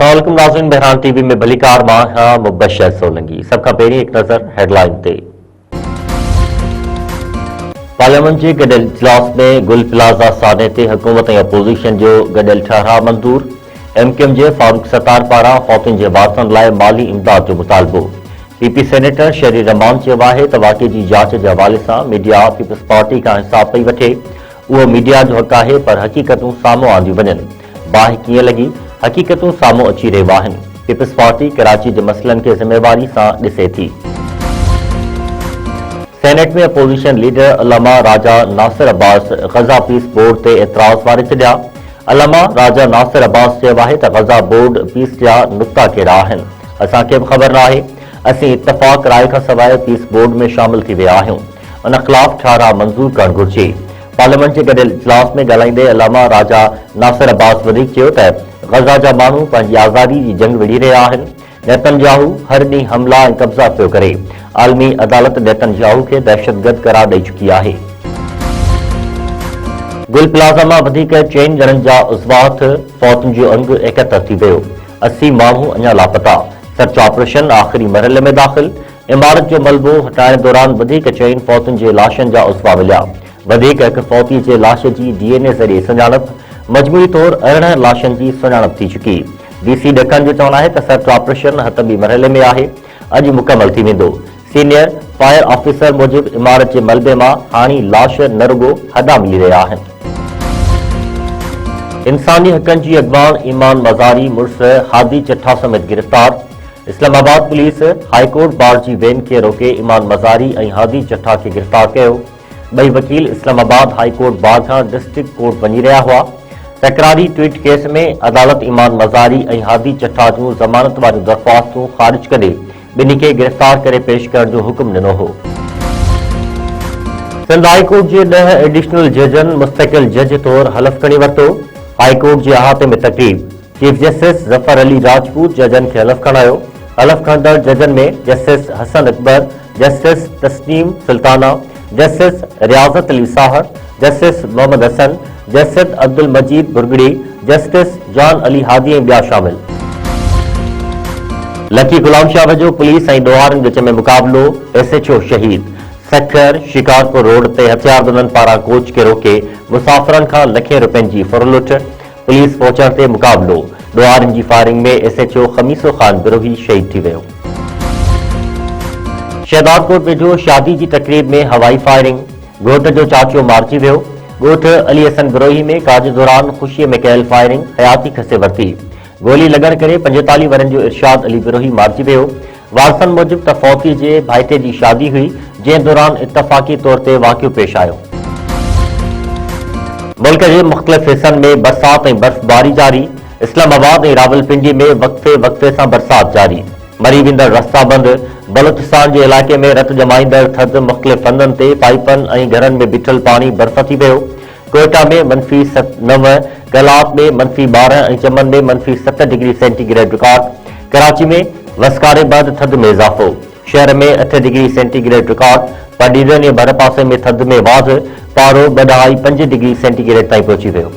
अस्सलाम वालेकुम नाज़रीन, बहरान टीवी में भलीकार मां हां मुबशर सोलंकी। सब खां पहिरीं हिकु नज़र हेडलाइन ते। पार्लियामेंट जे गॾियल इजलास में गुल प्लाज़ा सादे ते हुकूमत ऐं अपोज़िशन जो गॾियल ठहराउ मंज़ूर। एमक्यूएम जे फारूक सत्तार पारां ख़ौतुन जे वारसनि लाइ माली इमदाद जो मुतालबो। पीपी सेनेटर शहरी रहमान चयो आहे त वाक़े जी जांच जे हवाले सां मीडिया पीपल्स पार्टी खां हिसाब पई वठे। उहो मीडिया जो हक़ आहे, पर हक़ीक़तूं साम्हूं आंदियूं वञनि। बाहि कीअं लॻी, हक़ीक़तूं साम्हूं अची रहियूं आहिनि। पीपल्स पार्टी कराची जे मसइलनि खे ज़िम्मेवारी सां ॾिसे थी। सेनेट में opposition leader Allama Raja Nasir Abbas Gaza peace board ते एतिराज़ वारे छॾिया। अल्लामा राजा नासिर अब्बास चयो आहे त ग़ज़ा बोर्ड पीस जा नुक़्ता कहिड़ा आहिनि, असांखे बि ख़बर नाहे। असीं इतफ़ाक़ राय खां सवाइ पीस बोर्ड में शामिल थी विया आहियूं। उन ख़िलाफ़ ठाहराउ मंज़ूर करणु घुर्जे। पार्लियामेंट जे गॾियल इजलास में ॻाल्हाईंदे अल्लामा राजा नासिर अब्बास वधीक चयो त ग़ज़ा जा माण्हू पंहिंजी आज़ादी जी जंग विड़ी रहिया आहिनि। नेतनयाहू हर ॾींहुं हमला ऐं कब्ज़ा पियो करे। आलमी अदालत नेतनयाहू खे दहशतगर्द करार ॾेई चुकी आहे। गुल प्लाज़ा मां वधीक 4 ॼणनि जा उज़वात, फौतुनि जो अंग 71 थी वियो। 80 माण्हू अञा लापता। सर्च ऑपरेशन आख़िरी मरहले में दाख़िल। इमारत जो मलबो हटाइण दौरान वधीक 4 फौतुनि जे लाशनि जा उज़वा मिलिया। वधीक हिकु फौती जे लाश जी डीएनए ज़रिए सुञाणप। मजमूई तौर 18 लाशनि जी सुञाणप थी चुकी। डीसी ॾखण जो चवणु आहे त सर्च ऑपरेशन हतमी मरहले में आहे, अॼु मुकमल थी वेंदो। सीनियर फायर ऑफिसर मूजिबि इमारत जे मलबे मां हाणे लाश न रुगो हॾा मिली रहिया आहिनि। इंसानी हक़नि जी अॻवान ईमान मज़ारी मुड़ुस हादी चट्ठा समेत गिरफ़्तार। इस्लामाबाद पुलिस हाईकोर्ट बार जी वेन खे रोके ईमान मज़ारी ऐं हादी चट्ठा खे गिरफ़्तार कयो। ॿई वकील इस्लामाबाद हाईकोर्ट बार खां डिस्ट्रिक्ट कोर्ट वञी रहिया हुआ। तकरारी ट्वीट केस में अदालत ईमान मज़ारी ऐं हादी चट्ठा जूं ज़मानत वारियूं दरख़्वास्तूं ख़ारिज करे ॿिन्ही खे गिरफ़्तार करे पेश करण जो हुकुम ॾिनो हो। सिंध हाई कोर्ट जे 10 एडिशनल जजनि मुस्तक़िल जज तौरु हलफ़ खणी वरितो। हाई कोर्ट जे अहाते में तक़रीब चीफ जस्टिस ज़फ़र अली राजपूत जजनि खे हलफ़ खणायो। हलफ़ खणंदड़ जजनि में justice Hasan Akbar, justice Tasneem Sultana, justice Riazat Ali Sahar, justice Mohammad Hasan, justice Abdul Majeed Burghri, justice Jan Ali हादी ऐं ॿिया शामिल। लकी गुलाम शाह जो पुलिस ऐं ॾोहारनि विच में मुक़ाबिलो। एसएचओ शहीद। सखर शिकारपुर रोड ते हथियारबंदनि पारां कोच खे रोके मुसाफ़िरनि खां लखें रुपयनि जी फुरलुट। पुलिस पहुचण ते मुक़ाबिलो। ॾोहारनि जी फायरिंग में एसएचओ खमीसो ख़ान बिरोही शहीद थी वियो। शहदादकोट वेझो शादी जी तक़रीब में हवाई फायरिंग। घोट जो चाचो मारिजी वियो। ॻोठ अली हसन बिरोही में काज दौरान ख़ुशीअ में कयल फायरिंग हयाती खसे वरिती। गोली लॻण करे 45 वरनि जो इरशाद अली बिरोही मारिजी वियो। वारसनि मूजिबि त फौती जे भाइटे जी शादी हुई, जंहिं दौरान इतफ़ाक़ी तौर ते वाक़ियो पेश आयो। मुल्क जे मुख़्तलिफ़ हिस्सनि में बरसात ऐं बर्फ़बारी जारी। इस्लामाबाद ऐं रावलपिंडी में वक़्फ़े वक़्फ़े सां बरसात जारी। मरी वेंदड़ रस्ता बंदि। बलूचिस्तान जे इलाइक़े में रत जमाईंदड़ थधि मुख़्तलिफ़ हंधनि ते पाइपनि ऐं घरनि में बीठल पाणी बर्फ़ थी वियो। कोयटा में -9, कलात में -12 ऐं चमन में -7 डिग्री सेंटीग्रेड रिकॉर्ड। कराची में वसकारे बैदि थधि में इज़ाफ़ो। शहर में 8 डिग्री सेंटीग्रेड रिकॉर्ड। पडीरनि ऐं भर पासे में थधि में वाध। पारो 2.5 डिग्री सेंटीग्रेड ताईं पहुची वियो।